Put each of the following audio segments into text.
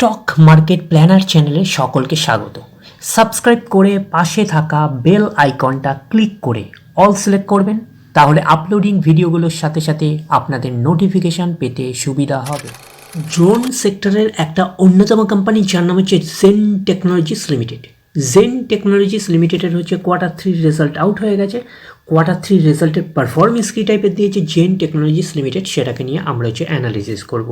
Stock market planner চ্যানেলে সকলকে স্বাগত। সাবস্ক্রাইব করে পাশে থাকা বেল আইকনটা ক্লিক করে অল সিলেক্ট করবেন, তাহলে আপলোডিং ভিডিওগুলোর সাথে সাথে আপনাদের নোটিফিকেশান পেতে সুবিধা হবে। ড্রোন সেক্টরের একটা অন্যতম কোম্পানি যার নাম হচ্ছে Zen Technologies limited. Zen Technologies লিমিটেডের হচ্ছে কোয়ার্টার 3 রেজাল্ট আউট হয়ে গেছে। কোয়ার্টার 3 রেজাল্টের পারফরমেন্স কী টাইপের দিয়েছে জেন টেকনোলজিস লিমিটেড, সেটাকে নিয়ে আমরা হচ্ছে অ্যানালিসিস করব।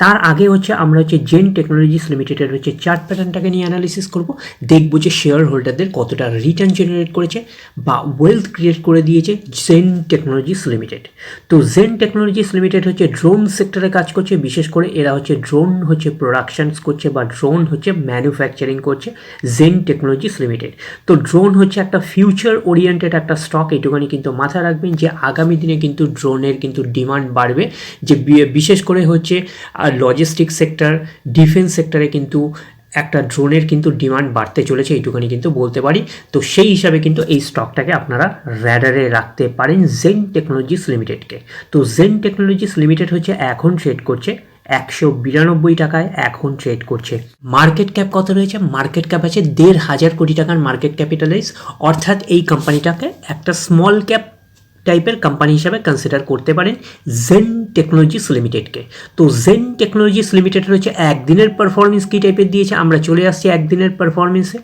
তার আগে হচ্ছে আমরা হচ্ছে জেন টেকনোলজিস লিমিটেডের হচ্ছে চার্ট প্যাটার্নটাকে নিয়ে অ্যানালিসিস করব। দেখব যে শেয়ার হোল্ডারদের কতটা রিটার্ন জেনারেট করেছে বা ওয়েলথ ক্রিয়েট করে দিয়েছে জেন টেকনোলজিস লিমিটেড। তো জেন টেকনোলজিস লিমিটেড হচ্ছে ড্রোন সেক্টরে কাজ করছে, বিশেষ করে এরা হচ্ছে ড্রোন হচ্ছে প্রোডাকশনস করছে বা ড্রোন হচ্ছে ম্যানুফ্যাকচারিং করছে জেন টেকনোলজিস লিমিটেড। তো ড্রোন হচ্ছে একটা ফিউচার ওরিয়েন্টেড একটা স্টক, এটুখানি কিন্তু মাথায় রাখবেন যে আগামী দিনে কিন্তু ড্রোনের কিন্তু ডিমান্ড বাড়বে, যে বিশেষ করে হচ্ছে লজিস্টিক সেক্টর, ডিফেন্স সেক্টরে কিন্তু একটা ড্রোনের কিন্তু ডিমান্ড বাড়তে চলেছে, এইটুখানি কিন্তু বলতে পারি। তো সেই হিসাবে কিন্তু এই স্টকটাকে আপনারা র্যাডারে রাখতে পারেন জেন টেকনোলজিস লিমিটেডকে। তো জেন টেকনোলজিস লিমিটেড হচ্ছে এখন ট্রেড করছে 192 টাকায় এখন ট্রেড করছে। মার্কেট ক্যাপ কত রয়েছে? মার্কেট ক্যাপ আছে 1,500 কোটি টাকার মার্কেট ক্যাপিটালাইজ, অর্থাৎ এই কোম্পানিটাকে একটা স্মল ক্যাপ টাইপের কোম্পানি হিসাবে কনসিডার করতে পারেন জেন টেকনোলজিস লিমিটেডকে। তো জেন টেকনোলজিস লিমিটেডের হচ্ছে একদিনের পারফরমেন্স কী টাইপের দিয়েছে, আমরা চলে আসছি একদিনের পারফরমেন্সে।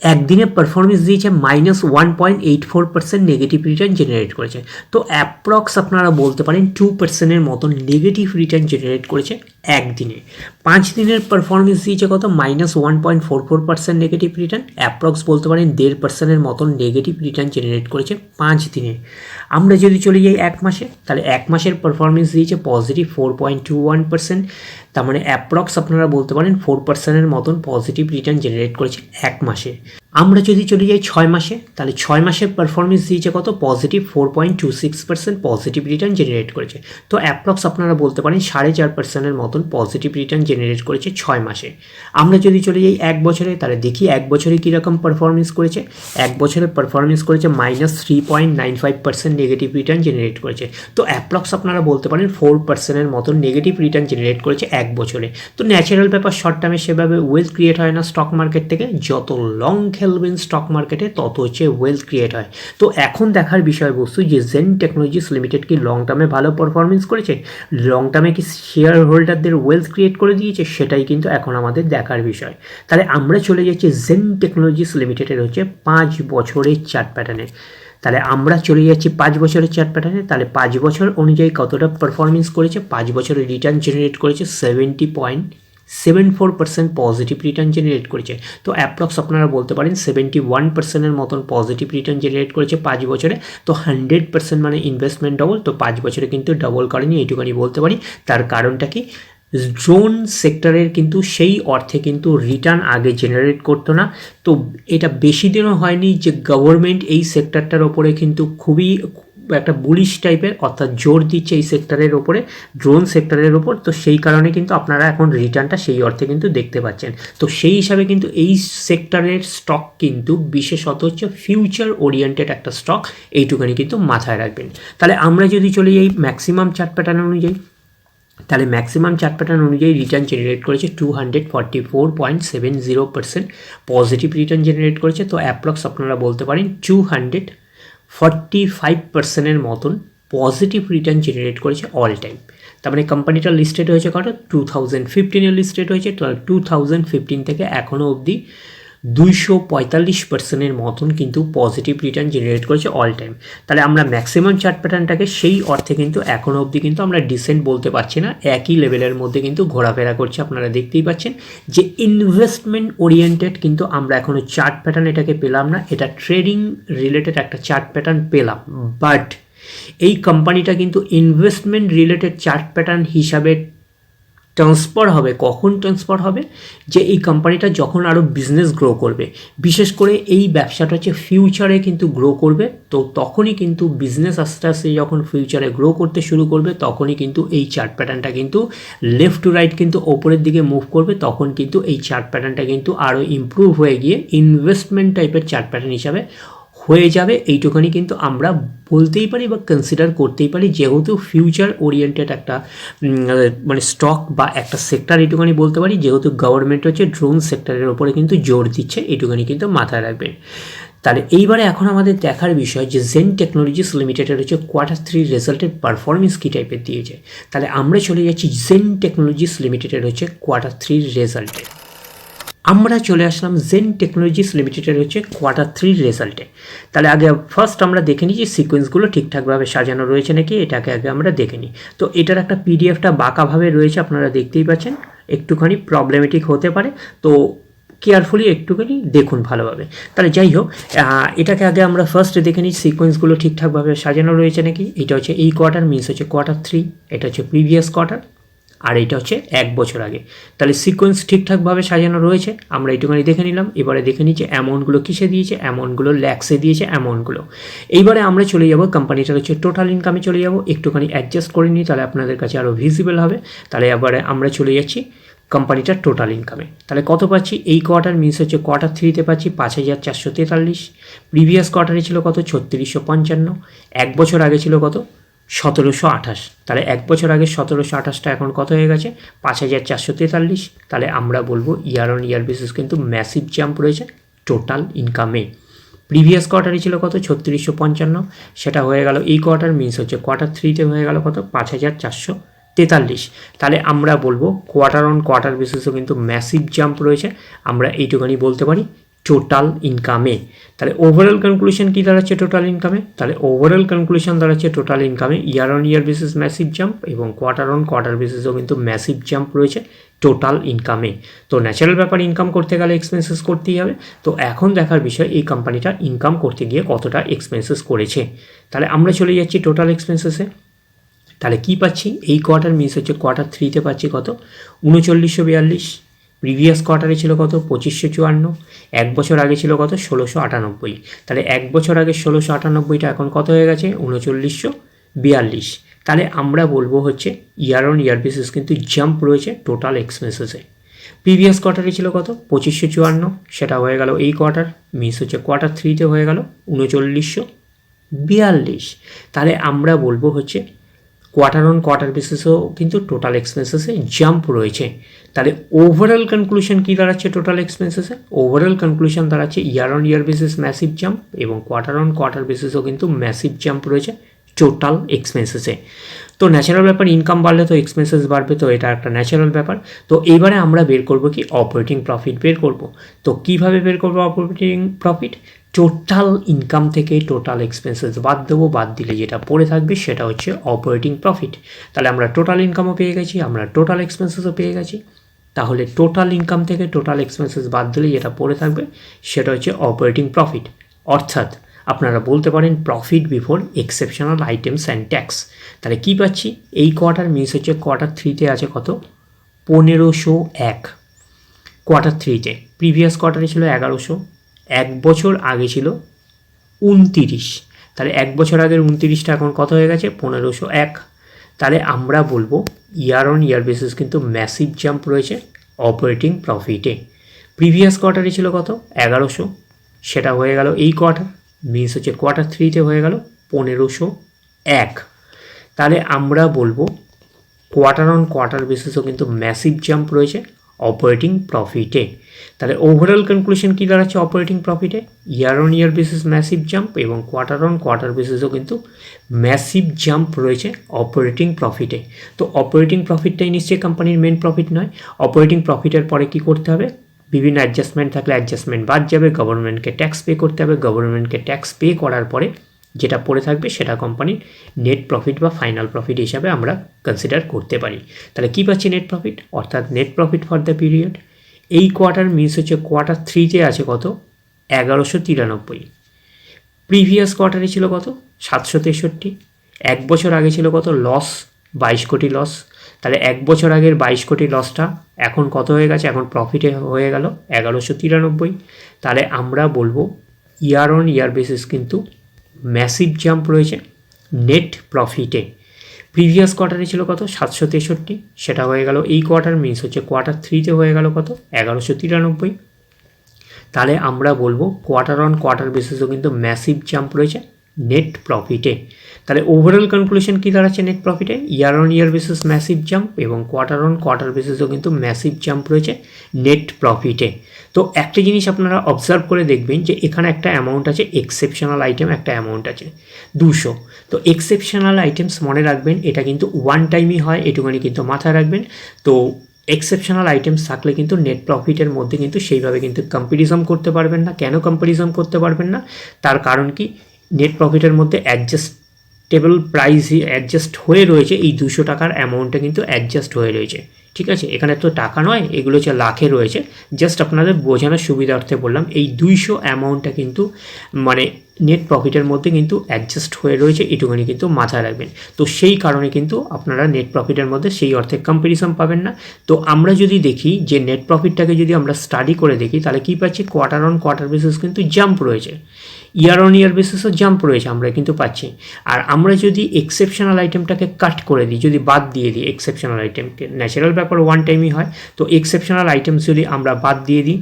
একদিনের পারফরমেন্স দিয়েছে -1.84% নেগেটিভ রিটার্ন জেনারেট করেছে। তো অ্যাপ্রক্স আপনারা বলতে পারেন 2%-এর মতন নেগেটিভ রিটার্ন জেনারেট করেছে একদিনে। 5 দিনের পারফরমেন্স দিয়েছে কত? -1.44% নেগেটিভ রিটার্ন, অ্যাপ্রক্স বলতে পারেন 1.5%-এর মতন নেগেটিভ রিটার্ন জেনারেট করেছে 5 দিনে। আমরা যদি চলে যাই এক মাসে, তাহলে এক মাসের পারফরমেন্স দিয়েছে +4.21%, তার মানে অ্যাপ্রক্স আপনারা বলতে পারেন 4%-এর মতন পজিটিভ রিটার্ন জেনারেট করেছে এক মাসে। আমরা যদি চলে যাই 6 মাসে, তাহলে 6 মাসের পারফরমেন্স দিয়েছে কত? +4.26% পজিটিভ রিটার্ন জেনারেট করেছে। তো অ্যাপ্রক্স আপনারা বলতে পারেন 4.5%-এর মতন পজিটিভ রিটার্ন জেনারেট করেছে 6 মাসে। আমরা যদি চলে যাই এক বছরে, তাহলে দেখি এক বছরে কীরকম পারফরমেন্স করেছে। এক বছরে পারফরমেন্স করেছে -3.95% নেগেটিভ রিটার্ন জেনারেট করেছে। তো অ্যাপ্রক্স আপনারা বলতে পারেন 4%-এর মতন নেগেটিভ রিটার্ন জেনারেট করেছে এক বছরে। তো ন্যাচারাল ব্যাপার, শর্ট টার্মে সেভাবে ওয়েলথ ক্রিয়েট হয় না স্টক মার্কেট থেকে, যত লং খেলবেন স্টক মার্কেটে তত হচ্ছে ওয়েলথ ক্রিয়েট হয়। তো এখন দেখার বিষয়বস্তু যে জেন টেকনোলজিস লিমিটেড কি লং টার্মে ভালো পারফরমেন্স করেছে, লং টার্মে কি শেয়ার হোল্ডারদের ওয়েলথ ক্রিয়েট করে দিয়েছে, সেটাই কিন্তু এখন আমাদের দেখার বিষয়। তাহলে আমরা চলে যাচ্ছি জেন টেকনোলজিস লিমিটেডের হচ্ছে 5 বছরের চার্ট প্যাটার্নে। তাহলে আমরা চলে যাচ্ছি 5 বছরের চার্ট প্যাটার্নে। তাহলে 5 বছর অনুযায়ী কতটা পারফরমেন্স করেছে? 5 বছরের রিটার্ন জেনারেট করেছে 70.74% পজিটিভ রিটার্ন জেনারেট করেছে। তো অ্যাপ্রক্স আপনারা বলতে পারেন 71%-এর মতন পজিটিভ রিটার্ন জেনারেট করেছে 5 বছরে। তো 100% মানে ইনভেস্টমেন্ট ডবল, তো 5 বছরে কিন্তু ডবল করেনি, এইটুখানি বলতে পারি। তার কারণটা কি? ড্রোন সেক্টরের কিন্তু সেই অর্থে কিন্তু রিটার্ন আগে জেনারেট করতো না। তো এটা বেশি দিনও হয়নি যে গভর্নমেন্ট এই সেক্টরটার ওপরে কিন্তু খুবই একটা বুলিশ টাইপের, অর্থাৎ জোর দিচ্ছে এই সেক্টরের ওপরে, ড্রোন সেক্টরের ওপর। তো সেই কারণে কিন্তু আপনারা এখন রিটার্নটা সেই অর্থে কিন্তু দেখতে পাচ্ছেন। তো সেই হিসাবে কিন্তু এই সেক্টরের স্টক কিন্তু বিশেষত হচ্ছে ফিউচার ওরিয়েন্টেড একটা স্টক, এইটুখানি কিন্তু মাথায় রাখবেন। তাহলে আমরা যদি চলে যাই ম্যাক্সিমাম চার্ট প্যাটার্ন অনুযায়ী, তাহলে ম্যাক্সিমাম চার্ট প্যাটার্ন অনুযায়ী রিটার্ন জেনারেট করেছে 244.70% পজিটিভ রিটার্ন জেনারেট করেছে। তো অ্যাপ্রক্স আপনারা বলতে পারেন 245%-এর মতন পজিটিভ রিটার্ন জেনারেট করেছে অল টাইম। তার মানে কোম্পানিটা লিস্টেড হয়েছে কত? 2015-এ লিস্টেড হয়েছে। 2015 থেকে এখনও অবধি 245%-এর মতন কিন্তু পজিটিভ রিটার্ন জেনারেট করেছে অল টাইম। তাহলে আমরা ম্যাক্সিমাম চার্ট প্যাটার্নটাকে সেই অর্থে কিন্তু এখনও অবধি কিন্তু আমরা ডিসেন্ট বলতে পারছি না, একই লেভেলের মধ্যে কিন্তু ঘোরাফেরা করছে। আপনারা দেখতেই পাচ্ছেন যে ইনভেস্টমেন্ট ওরিয়েন্টেড কিন্তু আমরা এখনও চার্ট প্যাটার্ন এটাকে পেলাম না, এটা ট্রেডিং রিলেটেড একটা চার্ট প্যাটার্ন পেলাম। বাট এই কোম্পানিটা কিন্তু ইনভেস্টমেন্ট রিলেটেড চার্ট প্যাটার্ন হিসাবে ট্রান্সফার হবে। কখন ট্রান্সফার হবে? যে এই কোম্পানিটা যখন আরও বিজনেস গ্রো করবে, বিশেষ করে এই ব্যবসাটা হচ্ছে ফিউচারে কিন্তু গ্রো করবে। তো তখনই কিন্তু বিজনেস আস্তে আস্তে যখন ফিউচারে গ্রো করতে শুরু করবে, তখনই কিন্তু এই চার্ট প্যাটার্নটা কিন্তু লেফট টু রাইট কিন্তু ওপরের দিকে মুভ করবে। তখন কিন্তু এই চার্ট প্যাটার্নটা কিন্তু আরও ইমপ্রুভ হয়ে গিয়ে ইনভেস্টমেন্ট টাইপের চার্ট প্যাটার্ন হিসাবে হয়ে যাবে এইটুখানি কিন্তু আমরা বলতেই পারি বা কনসিডার করতেই পারি, যেহেতু ফিউচার ওরিয়েন্টেড একটা মানে স্টক বা একটা সেক্টর এইটুখানি বলতে পারি, যেহেতু গভর্নমেন্ট হচ্ছে ড্রোন সেক্টরের ওপরে কিন্তু জোর দিচ্ছে, এইটুখানি কিন্তু মাথায় রাখবেন। তাহলে এইবারে এখন আমাদের দেখার বিষয় যে জেন টেকনোলজিস লিমিটেডের হচ্ছে Q3 রেজাল্টের পারফরমেন্স কী টাইপের দিয়েছে। তাহলে আমরা চলে যাচ্ছি জেন টেকনোলজিস লিমিটেডের হচ্ছে Q3 রেজাল্টে। আমরা চলে আসলাম জেন টেকনোলজিস লিমিটেডের হচ্ছে Q3 রেজাল্টে। তাহলে আগে ফার্স্ট আমরা দেখে নিই যে সিকোয়েন্সগুলো ঠিকঠাকভাবে সাজানো রয়েছে নাকি, এটাকে আগে আমরা দেখে নিই। তো এটার একটা পিডিএফটা বাঁকাভাবে রয়েছে, আপনারা দেখতেই পাচ্ছেন, একটুখানি প্রবলেমেটিক হতে পারে, তো কেয়ারফুলি একটুখানি দেখুন ভালোভাবে। তাহলে যাই হোক, এটাকে আগে আমরা ফার্স্টে দেখে নিই সিকোয়েন্সগুলো ঠিকঠাকভাবে সাজানো রয়েছে নাকি। এটা হচ্ছে এই কোয়ার্টার মিনস হচ্ছে Q3, এটা হচ্ছে প্রিভিয়াস কোয়ার্টার, আর এটা হচ্ছে 1 বছর আগে। তাহলে সিকোয়েন্স ঠিকঠাকভাবে সাজানো রয়েছে, আমরা এইটুখানি দেখে নিলাম। এবারে দেখে নিই যে অ্যামাউন্টগুলো কিসে দিয়েছে, অ্যামাউন্টগুলো ল্যাক্সে দিয়েছে অ্যামাউন্টগুলো। এইবারে আমরা চলে যাব কোম্পানিটার হচ্ছে টোটাল ইনকামে চলে যাব, একটুখানি অ্যাডজাস্ট করে নিই, তাহলে আপনাদের কাছে আরও ভিজিবল হবে। তাহলে এবারে আমরা চলে যাচ্ছি কোম্পানিটার টোটাল ইনকামে। তাহলে কত পাচ্ছি, এই কোয়ার্টার মিনস হচ্ছে Q3-তে পাচ্ছি 5,443। প্রিভিয়াস কোয়ার্টারে ছিল কত, 3655। 1 বছর আগে ছিল কত, 1728। তাহলে 1 বছর আগে 1728টা এখন কত হয়ে গেছে, 5,443। তাহলে আমরা বলবো ইয়ার অন ইয়ার বেসিস কিন্তু ম্যাসিভ জাম্প রয়েছে টোটাল ইনকামে। প্রিভিয়াস কোয়ার্টারে ছিল কত, 3655, সেটা হয়ে গেল এই কোয়ার্টার মিনস হচ্ছে Q3-তে হয়ে গেল কত, 5,443। তাহলে আমরা বলবো কোয়ার্টার অন কোয়ার্টার বেসিসও কিন্তু ম্যাসিভ জাম্প রয়েছে, আমরা এইটুখানি বলতে পারি টোটাল ইনকামে। তাহলে ওভারঅল কনক্লুশন কী দাঁড়াচ্ছে টোটাল ইনকামে, তাহলে ওভারঅল কনক্লুশন দাঁড়াচ্ছে টোটাল ইনকামে year on year basis massive jump এবং কোয়ার্টার অন কোয়ার্টার বেসিসও কিন্তু ম্যাসিভ জাম্প রয়েছে টোটাল ইনকামে। তো ন্যাচারাল ব্যাপার, ইনকাম করতে গেলে এক্সপেন্সেস করতেই হবে। তো এখন দেখার বিষয় এই কোম্পানিটা ইনকাম করতে গিয়ে কতটা এক্সপেন্সেস করেছে। তাহলে আমরা চলে যাচ্ছি টোটাল এক্সপেন্সেসে। তাহলে কী পাচ্ছি, এই কোয়ার্টার মিস হচ্ছে Q3-তে পাচ্ছি কত, 3942। প্রিভিয়াস কোয়ার্টারে ছিল কত, 2554। 1 বছর আগে ছিল কত, 1698। তাহলে 1 বছর আগে 1698টা এখন কত হয়ে গেছে, 3942। তাহলে আমরা বলবো হচ্ছে ইয়ার অন ইয়ার বেসিস কিন্তু জাম্প রয়েছে টোটাল এক্সপেন্সেসে। প্রিভিয়াস কোয়ার্টারে ছিল কত, 2554, সেটা হয়ে গেল এই কোয়ার্টার মিস হচ্ছে Q3-তে হয়ে গেল 3942। তাহলে আমরা বলবো হচ্ছে কোয়ার্টার অন কোয়ার্টার বেসিসও কিন্তু টোটাল এক্সপেন্সেসে জাম্প রয়েছে। তাহলে ওভারঅল কনক্লুশন কী দাঁড়াচ্ছে টোটাল এক্সপেন্সেসে, ওভারঅল কনক্লুশন দাঁড়াচ্ছে ইয়ার on year basis massive jump এবং কোয়ার্টার অন কোয়ার্টার বেসিসও কিন্তু ম্যাসিভ জাম্প রয়েছে টোটাল এক্সপেন্সেসে। তো ন্যাচারাল ব্যাপার, ইনকাম বাড়লে তো এক্সপেন্সেস বাড়বে, তো এটা একটা ন্যাচারাল ব্যাপার। তো এইবারে আমরা বের করব কি, অপারেটিং প্রফিট বের করব। তো কিভাবে বের করব অপারেটিং প্রফিট, টোটাল ইনকাম থেকে টোটাল এক্সপেন্সেস বাদ দেবো, বাদ দিলে যেটা পড়ে থাকবে সেটা হচ্ছে অপারেটিং প্রফিট। তাহলে আমরা টোটাল ইনকামও পেয়ে গেছি, আমরা টোটাল এক্সপেন্সেসও পেয়ে গেছি। তাহলে টোটাল ইনকাম থেকে টোটাল এক্সপেন্সেস বাদ দিলে যেটা পড়ে থাকবে সেটা হচ্ছে অপারেটিং প্রফিট, অর্থাৎ আপনারা বলতে পারেন profit before exceptional items and tax. তাহলে কী পাচ্ছি, এই কোয়ার্টার মিস হচ্ছে Q3-তে আছে কত, 1501 Q3-তে। প্রিভিয়াস কোয়ার্টারে ছিল 1100। 1 বছর আগে ছিল 29। তাহলে 1 বছর আগের 29টা এখন কত হয়ে গেছে, 1501। তাহলে আমরা বলবো ইয়ার অন ইয়ার বেসিস কিন্তু ম্যাসিভ জাম্প রয়েছে অপারেটিং প্রফিটে। প্রিভিয়াস কোয়ার্টারে ছিল কত, 1100, সেটা হয়ে গেল এই কোয়ার্টার মিনস হচ্ছে Q3-তে হয়ে গেল 1501। তাহলে আমরা বলবো কোয়ার্টার অন কোয়ার্টার বেসিসও কিন্তু ম্যাসিভ জাম্প রয়েছে অপারেটিং প্রফিটে। তাহলে ওভারঅল কনক্লুশন কী দাঁড়াচ্ছে অপারেটিং প্রফিটে, year on year basis massive jump এবং কোয়ার্টার অন কোয়ার্টার বেসিসও কিন্তু ম্যাসিভ জাম্প রয়েছে অপারেটিং প্রফিটে। তো অপারেটিং প্রফিটটাই নিশ্চয়ই কোম্পানির মেন প্রফিট নয়। অপারেটিং প্রফিটের পরে কী করতে হবে, বিভিন্ন অ্যাডজাস্টমেন্ট থাকলে অ্যাডজাস্টমেন্ট বাদ যাবে, গভর্নমেন্টকে ট্যাক্স পে করতে হবে, গভর্নমেন্টকে ট্যাক্স পে করার পরে যেটা পড়ে থাকবে সেটা কোম্পানির নেট প্রফিট বা ফাইনাল প্রফিট হিসাবে আমরা কনসিডার করতে পারি। তাহলে কী পাচ্ছি, নেট প্রফিট, অর্থাৎ net profit for the period. এই কোয়ার্টার মিস হচ্ছে Q3-তে আছে কত, 1193। প্রিভিয়াস কোয়ার্টারে ছিল কত, 763। 1 বছর আগে ছিল কত, লস 22 কোটি লস। তাহলে 1 বছর আগের 22 কোটি লসটা এখন কত হয়ে গেছে, এখন প্রফিটে হয়ে গেল 1193। তাহলে আমরা বলবো ইয়ার অন ইয়ার বেসিস কিন্তু ম্যাসিভ জাম্প রয়েছে নেট প্রফিটে। প্রিভিয়াস কোয়ার্টারে ছিল কত, 763, সেটা হয়ে গেল এই কোয়ার্টার মিনস হচ্ছে Q3-তে হয়ে গেল কত, 1193। তাহলে আমরা বলবো কোয়ার্টার অন কোয়ার্টার বেসিসও কিন্তু ম্যাসিভ জাম্প রয়েছে নেট প্রফিটে। তাহলে ওভারঅল কনক্লুশন কী দাঁড়াচ্ছে নেট প্রফিটে? Year on year basis massive jump এবং কোয়ার্টার অন কোয়ার্টার বেসিসও কিন্তু ম্যাসিভ জাম্প রয়েছে নেট প্রফিটে। তো একটা জিনিস আপনারা অবজার্ভ করে দেখবেন যে এখানে একটা অ্যামাউন্ট আছে, এক্সেপশনাল আইটেম একটা অ্যামাউন্ট আছে 200। তো এক্সেপশনাল আইটেমস মনে রাখবেন এটা কিন্তু ওয়ান টাইমই হয়, এটুখানি কিন্তু মাথায় রাখবেন। তো এক্সেপশনাল আইটেমস থাকলে কিন্তু নেট প্রফিটের মধ্যে কিন্তু সেইভাবে কিন্তু কম্প্যারিজম করতে পারবেন না। কেন কম্প্যারিজম করতে পারবেন না? তার কারণ কি, নেট প্রফিটের মধ্যে অ্যাডজাস্টেবল প্রাইস অ্যাডজাস্ট হয়ে রয়েছে, এই 200 টাকার অ্যামাউন্টটা কিন্তু অ্যাডজাস্ট হয়ে রয়েছে, ঠিক আছে? এখানে তো টাকা নয়, এগুলো হচ্ছে লাখে রয়েছে। জাস্ট আপনাদের বোঝানোর সুবিধার্থে বললাম এই 200 অ্যামাউন্টটা কিন্তু মানে নেট প্রফিটের মধ্যে কিন্তু অ্যাডজাস্ট হয়ে রয়েছে, এটুকুনি কিন্তু মাথায় রাখবেন। তো সেই কারণে কিন্তু আপনারা নেট প্রফিটের মধ্যে সেই অর্থে কম্প্যারিজম পাবেন না। তো আমরা যদি দেখি যে নেট প্রফিটটাকে যদি আমরা স্টাডি করে দেখি তাহলে কী পাচ্ছি, কোয়ার্টার অন কোয়ার্টার বেসিস কিন্তু জাম্প রয়েছে, ইয়ার অন ইয়ার বেসিসও জাম্প রয়েছে আমরা কিন্তু পাচ্ছি। আর আমরা যদি এক্সেপশনাল আইটেমটাকে কাট করে দিই, যদি বাদ দিয়ে দিই এক্সেপশনাল আইটেমকে, ন্যাচারাল ব্যাপার ওয়ান টাইমই হয়, তো এক্সেপশনাল আইটেমস যদি আমরা বাদ দিয়ে দিই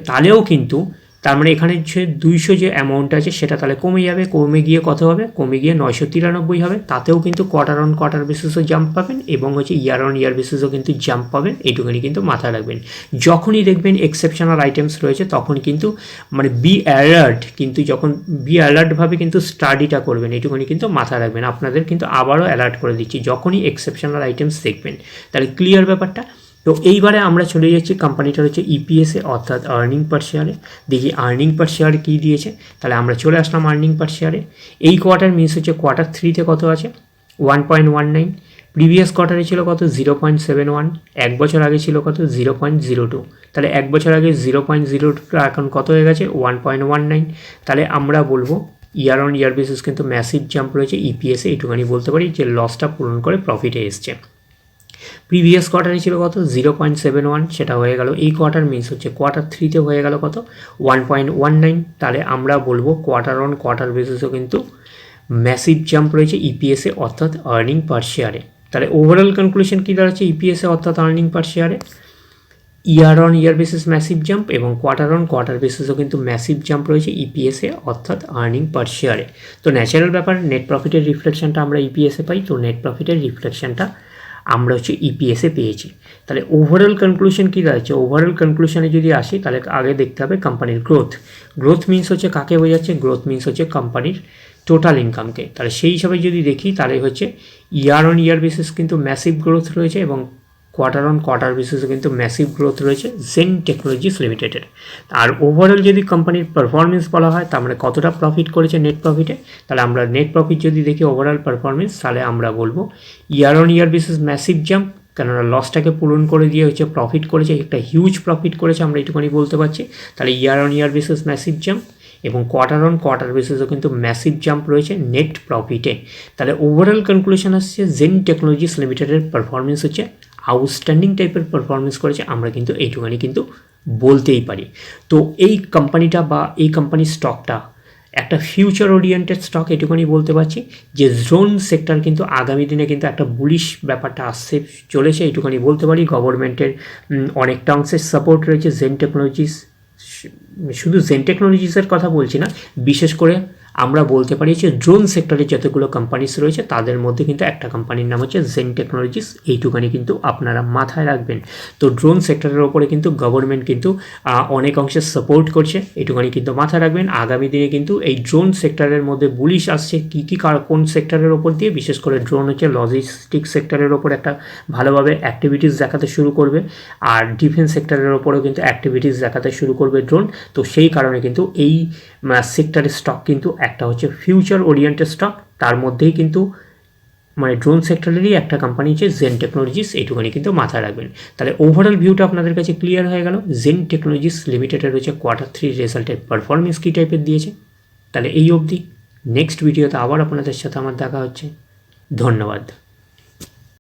তাহলেও কিন্তু তার মানে এখানে যে 200 যে অ্যামাউন্ট আছে সেটা তাহলে কমে যাবে, কমে গিয়ে কত হবে, কমে গিয়ে 993 হবে। তাতেও কিন্তু কোয়ার্টার অন কোয়ার্টার বেসিসও জাম্প পাবেন এবং হচ্ছে ইয়ার অন ইয়ার বেসিসও কিন্তু জাম্প পাবেন, এইটুকুনি কিন্তু মাথায় রাখবেন। যখনই দেখবেন এক্সেপশনাল আইটেমস রয়েছে তখন কিন্তু মানে বি অ্যালার্ট, কিন্তু যখন বি অ্যালার্টভাবে কিন্তু স্টাডিটা করবেন, এইটুকুনি কিন্তু মাথায় রাখবেন। আপনাদের কিন্তু আবারও অ্যালার্ট করে দিচ্ছি, যখনই এক্সেপশনাল আইটেমস দেখবেন তাহলে ক্লিয়ার ব্যাপারটা। তো এইবারে আমরা চলে যাচ্ছি কোম্পানিটার হচ্ছে ইপিএসে অর্থাৎ আর্নিং পার শেয়ারে। দেখি আর্নিং পার শেয়ার কী দিয়েছে। তাহলে আমরা চলে আসলাম আর্নিং পার শেয়ারে। এই কোয়ার্টার মিনস হচ্ছে কোয়ার্টার 3তে কত আছে 1.19, প্রিভিয়াস কোয়ার্টারে ছিল কত 0.71, এক বছর আগে ছিল কত 0.02। তাহলে এক বছর আগে 0.02 এখন কত হয়ে গেছে 1.19। তাহলে আমরা বলবো ইয়ার অন ইয়ার বেসিস কিন্তু ম্যাসিভ জাম্প রয়েছে ইপিএসে, এইটুখানি বলতে পারি যে লসটা পূরণ করে প্রফিটে এসছে। প্রিভিয়াস কোয়ার্টারে ছিল কত 0.71, সেটা হয়ে গেল এই কোয়ার্টার মিনস হচ্ছে কোয়ার্টার 3তে হয়ে গেল কত 1.19। তাহলে আমরা বলবো কোয়ার্টার অন কোয়ার্টার বেসিসও কিন্তু ম্যাসিভ জাম্প রয়েছে ইপিএসে অর্থাৎ আর্নিং পার শেয়ারে। তাহলে ওভারঅল কনক্লুশন কী দাঁড়াচ্ছে ইপিএসে অর্থাৎ আর্নিং পার শেয়ারে, ইয়ার on year basis massive jump এবং কোয়ার্টার অন কোয়ার্টার বেসিসও কিন্তু ম্যাসিভ জাম্প রয়েছে ইপিএসে অর্থাৎ আর্নিং পার শেয়ারে। তো ন্যাচারাল ব্যাপার নেট প্রফিটের রিফ্লেকশনটা আমরা ইপিএসে পাই, তো নেট প্রফিটের রিফ্লেকশনটা আমরা হচ্ছে ইপিএসে পেয়েছি। তাহলে ওভারঅল কনক্লুশন কী দাঁড়াচ্ছে, ওভারঅল কনক্লুশনে যদি আসি তাহলে আগে দেখতে হবে কোম্পানির গ্রোথ মিনস হচ্ছে কাকে বোঝাচ্ছে, গ্রোথ মিনস হচ্ছে কোম্পানির টোটাল ইনকামকে। তাহলে সেই হিসাবে যদি দেখি তাহলে হচ্ছে ইয়ার অন ইয়ার বেসিস কিন্তু ম্যাসিভ গ্রোথ রয়েছে এবং কোয়ার্টার অন কোয়ার্টার বেসিসে কিন্তু ম্যাসিভ গ্রোথ রয়েছে জেন টেকনোলজিস লিমিটেডের। আর ওভারঅল যদি কোম্পানির পারফরমেন্স বলা হয় তার মানে কতটা প্রফিট করেছে নেট প্রফিটে, তাহলে আমরা নেট প্রফিট যদি দেখি ওভারঅল পারফরমেন্স তাহলে আমরা বলবো ইয়ার on year basis massive jump, কেননা লসটাকে পূরণ করে দিয়ে হচ্ছে প্রফিট করেছে, একটা হিউজ প্রফিট করেছে আমরা এইটুখানি বলতে পারছি। তাহলে ইয়ার on year basis massive jump এবং কোয়ার্টার অন কোয়ার্টার বেসিসও কিন্তু ম্যাসিভ জাম্প রয়েছে নেট প্রফিটে। তাহলে ওভারঅল কনক্লুশন আসছে জেন টেকনোলজিস লিমিটেডের পারফরমেন্স হচ্ছে আউটস্ট্যান্ডিং টাইপের পারফরমেন্স করেছে, আমরা কিন্তু এইটুখানি কিন্তু বলতেই পারি। তো এই কোম্পানিটা বা এই কোম্পানির স্টকটা একটা ফিউচার ওরিয়েন্টেড স্টক, এটুকুনি বলতে পারছি যে ড্রোন সেক্টর কিন্তু আগামী দিনে কিন্তু একটা বুলিশ ব্যাপারটা আসছে চলেছে, এইটুকুনি বলতে পারি। গভর্নমেন্টের অনেকটা অংশের সাপোর্ট রয়েছে জেন টেকনোলজিস, শুধু জেন টেকনোলজিসের কথা বলছি না, বিশেষ করে আমরা বলতে পারি যে ড্রোন সেক্টরে যতগুলো কোম্পানিস রয়েছে তাদের মধ্যে কিন্তু একটা কোম্পানির নাম হচ্ছে জেন টেকনোলজিস, এইটুখানি কিন্তু আপনারা মাথায় রাখবেন। তো ড্রোন সেক্টরের ওপরে কিন্তু গভর্নমেন্ট কিন্তু অনেক অংশে সাপোর্ট করছে, এইটুখানি কিন্তু মাথায় রাখবেন। আগামী দিনে কিন্তু এই ড্রোন সেক্টরের মধ্যে বুলিশ আসছে কী কোন সেক্টরের ওপর দিয়ে, বিশেষ করে ড্রোন হচ্ছে লজিস্টিক সেক্টরের ওপর একটা ভালোভাবে অ্যাক্টিভিটিস দেখাতে শুরু করবে, আর ডিফেন্স সেক্টরের ওপরেও কিন্তু অ্যাক্টিভিটিস দেখাতে শুরু করবে ড্রোন। তো সেই কারণে কিন্তু এই সেক্টরের স্টক কিন্তু একটা হচ্ছে ফিউচার ওরিয়েন্টেড স্টক, তার মধ্যেই কিন্তু মানে ড্রোন সেক্টরেরই একটা কোম্পানি হচ্ছে জেন টেকনোলজিস, এইটুখানি কিন্তু মাথায় রাখবেন। তাহলে ওভারঅল ভিউটা আপনাদের কাছে ক্লিয়ার হয়ে গেল। জেন টেকনোলজিস লিমিটেডের হচ্ছে কোয়ার্টার 3 রেজাল্টের পারফরমেন্স কী টাইপের দিয়েছে। তাহলে এই অবধি, নেক্সট ভিডিওতে আবার আপনাদের সাথে আমার দেখা হচ্ছে। ধন্যবাদ।